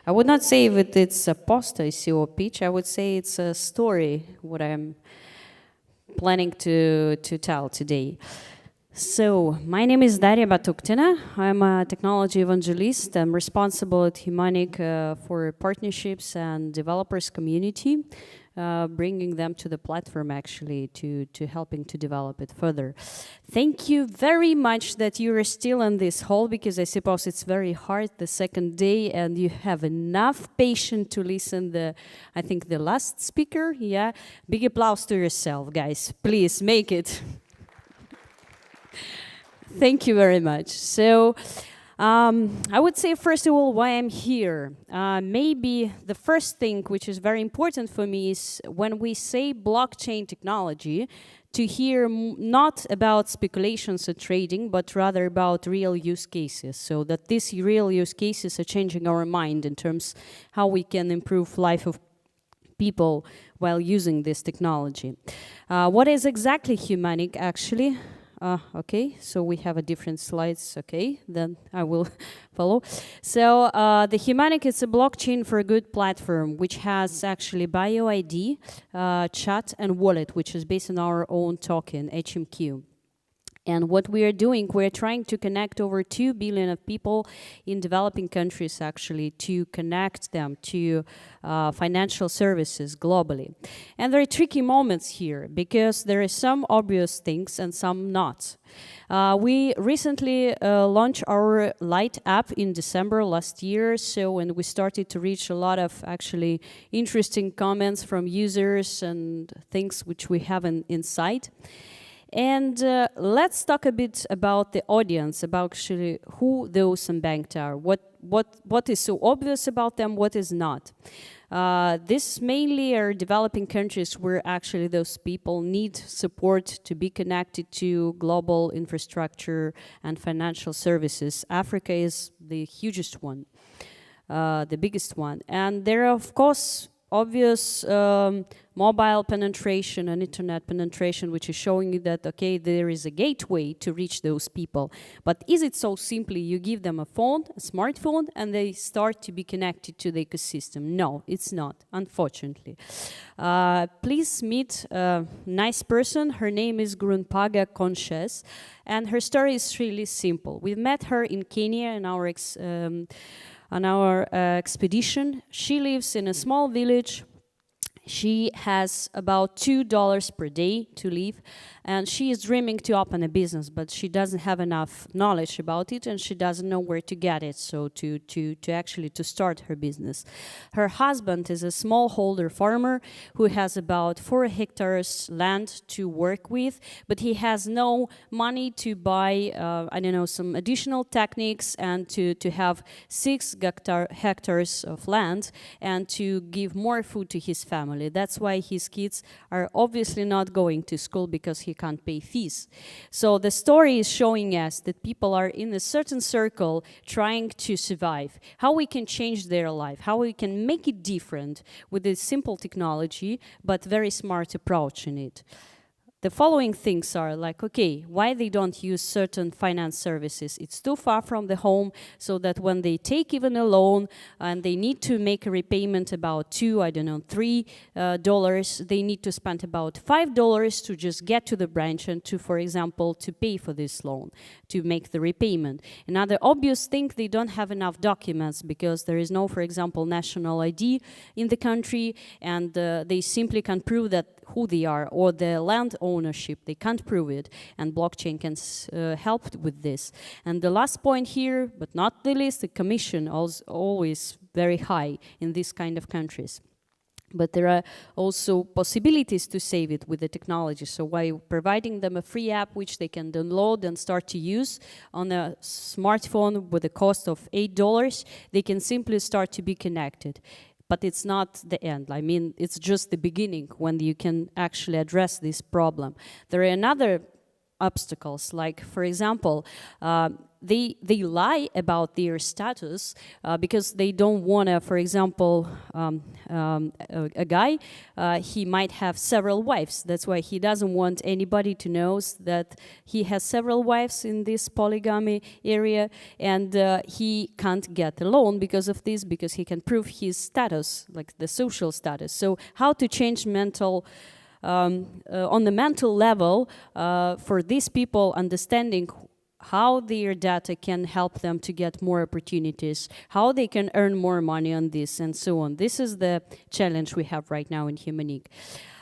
I would not say that it's a post ICO pitch. I would say it's a story, what I'm planning to tell today. So, my name is Daria Batuktina. I'm a technology evangelist. I'm responsible at Humaniq for partnerships and developers community, bringing them to the platform actually to helping to develop it further. Thank you very much that you are still in this hall, because I suppose it's very hard the second day and you have enough patience to listen I think the last speaker, yeah. Big applause to yourself, guys. Please make it. Thank you very much. So, I would say, first of all, why I'm here. Maybe the first thing which is very important for me is when we say blockchain technology, to hear not about speculations or trading, but rather about real use cases, so that these real use cases are changing our mind in terms how we can improve life of people while using this technology. What is exactly Humaniq, actually? Okay, so we have a different slides. Okay, then I will follow. So the Humaniq is a blockchain for a good platform, which has actually bio ID, chat, and wallet, which is based on our own token, HMQ. And what we are doing, we're trying to connect over 2 billion of people in developing countries, actually, to connect them to financial services globally. And there are tricky moments here, because there are some obvious things and some not. We recently launched our Lite app in December last year, and we started to reach a lot of actually interesting comments from users and things which we have inside. And let's talk a bit about the audience, about actually who those unbanked are, what is so obvious about them, what is not. This mainly are developing countries where actually those people need support to be connected to global infrastructure and financial services. Africa is the hugest one, the biggest one. And there are, of course, obvious mobile penetration and internet penetration, which is showing you that, okay, there is a gateway to reach those people. But is it so simply you give them a phone, a smartphone, and they start to be connected to the ecosystem? No, it's not, unfortunately. Please meet a nice person. Her name is Grunpaga Conches, and her story is really simple. We met her in Kenya in on our expedition. She lives in a small village. She has about $2 per day to live, and she is dreaming to open a business, but she doesn't have enough knowledge about it, and she doesn't know where to get it, so to actually start her business. Her husband is a smallholder farmer who has about 4 hectares land to work with, but he has no money to buy, I don't know, some additional techniques and to have 6 hectares of land and to give more food to his family. That's why his kids are obviously not going to school, because he can't pay fees. So the story is showing us that people are in a certain circle trying to survive. How we can change their life, how we can make it different with a simple technology, but very smart approach in it. The following things are like, okay, why they don't use certain finance services? It's too far from the home, so that when they take even a loan and they need to make a repayment about $3, they need to spend about $5 to just get to the branch and to, for example, to pay for this loan, to make the repayment. Another obvious thing, they don't have enough documents, because there is no, for example, national ID in the country, and they simply can't prove that who they are, or the land ownership. They can't prove it, and blockchain can help with this. And the last point here, but not the least, the commission is always very high in these kind of countries. But there are also possibilities to save it with the technology. So by providing them a free app which they can download and start to use on a smartphone with a cost of $8, they can simply start to be connected. But it's not the end. I mean, it's just the beginning when you can actually address this problem. There are another obstacles, like, for example, they lie about their status because they don't want to, for example, a guy, he might have several wives. That's why he doesn't want anybody to know that he has several wives in this polygamy area, and he can't get a loan because of this, because he can prove his status, like the social status. So how to change mental on the mental level for these people, understanding how their data can help them to get more opportunities, how they can earn more money on this, and so on. This is the challenge we have right now in Humaniq.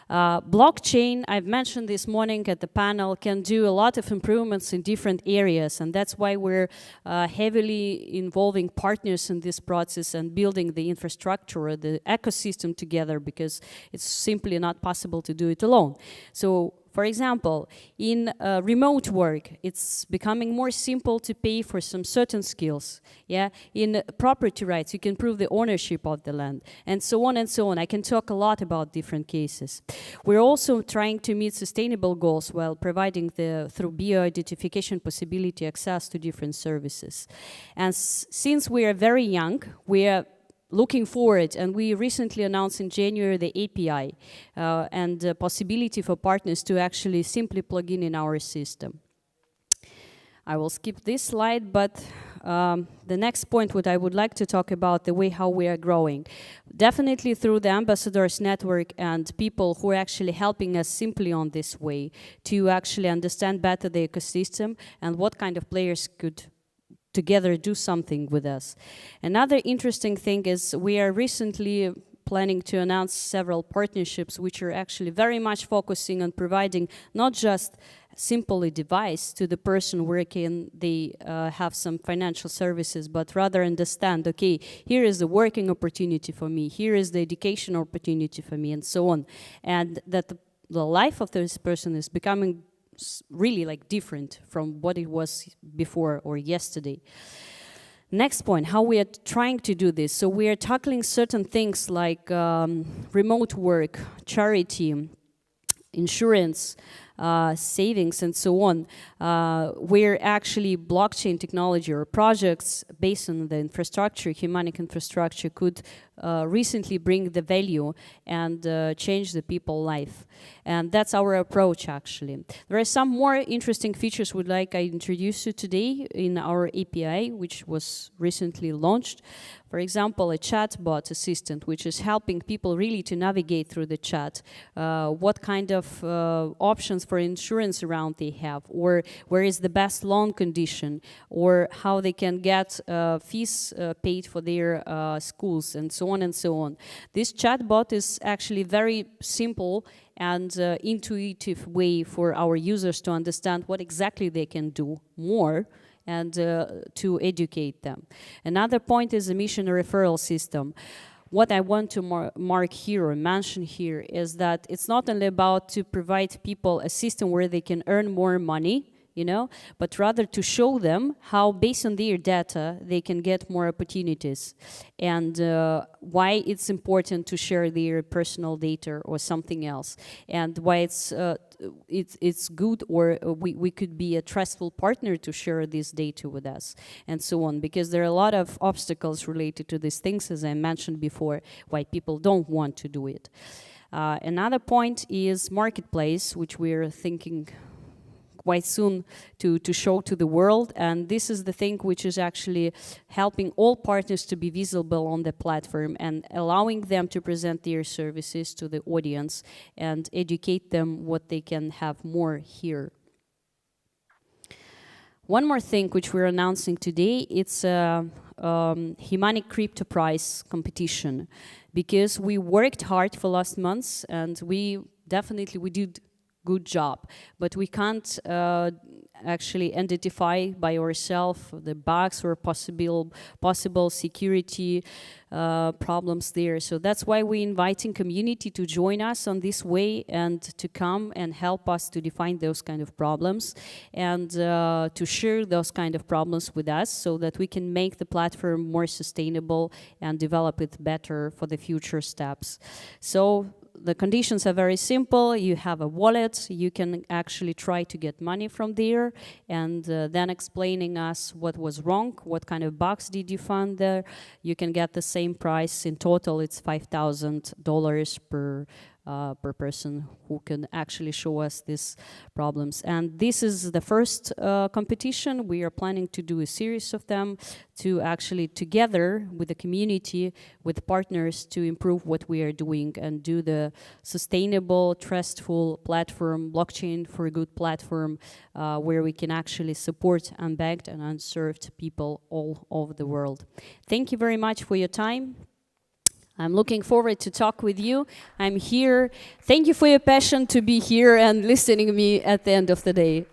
Blockchain, I've mentioned this morning at the panel, can do a lot of improvements in different areas, and that's why we're heavily involving partners in this process and building the infrastructure, the ecosystem together, because it's simply not possible to do it alone. So, for example, in remote work, it's becoming more simple to pay for some certain skills. Yeah, in property rights, you can prove the ownership of the land, and so on and so on. I can talk a lot about different cases. We're also trying to meet sustainable goals while providing through bio-identification possibility access to different services. And since we are very young, we are looking forward, and we recently announced in January the API and the possibility for partners to actually simply plug in our system. I will skip this slide, but the next point what I would like to talk about, the way how we are growing. Definitely through the ambassadors network and people who are actually helping us simply on this way to actually understand better the ecosystem and what kind of players could together do something with us. Another interesting thing is we are recently planning to announce several partnerships which are actually very much focusing on providing not just simple a device to the person where can they have some financial services, but rather understand, okay, here is the working opportunity for me, here is the education opportunity for me, and so on. And that the life of this person is becoming really like different from what it was before or yesterday. Next point, how we are trying to do this. So we are tackling certain things like remote work, charity, insurance, savings, and so on, where actually blockchain technology or projects based on the infrastructure, Humaniq infrastructure, could recently bring the value and change the people's life. And that's our approach, actually. There are some more interesting features would like I introduce you today in our API, which was recently launched. For example, a chatbot assistant, which is helping people really to navigate through the chat, what kind of options for insurance around they have, or where is the best loan condition, or how they can get fees paid for their schools, and so on and so on. This chatbot is actually very simple and intuitive way for our users to understand what exactly they can do more and to educate them. Another point is the mission referral system. What I want to mark here or mention here is that it's not only about to provide people a system where they can earn more money, you know, but rather to show them how, based on their data, they can get more opportunities, and why it's important to share their personal data or something else, and why it's good, or we could be a trustful partner to share this data with us, and so on, because there are a lot of obstacles related to these things, as I mentioned before, why people don't want to do it. Another point is marketplace, which we're thinking quite soon to show to the world, and this is the thing which is actually helping all partners to be visible on the platform and allowing them to present their services to the audience and educate them what they can have more here. One more thing which we're announcing today, it's a Humaniq crypto prize competition, because we worked hard for last months and we did good job, but we can't actually identify by ourselves the bugs or possible security problems there. So that's why we're inviting community to join us on this way and to come and help us to define those kind of problems and to share those kind of problems with us so that we can make the platform more sustainable and develop it better for the future steps. So the conditions are very simple. You have a wallet, you can actually try to get money from there, and then explaining us what was wrong, what kind of bugs did you find there. You can get the same price. In total, it's $5,000 per person who can actually show us these problems. And this is the first competition. We are planning to do a series of them to actually together with the community, with partners, to improve what we are doing and do the sustainable, trustful platform, blockchain for a good platform, where we can actually support unbanked and unserved people all over the world. Thank you very much for your time. I'm looking forward to talk with you. I'm here. Thank you for your passion to be here and listening to me at the end of the day.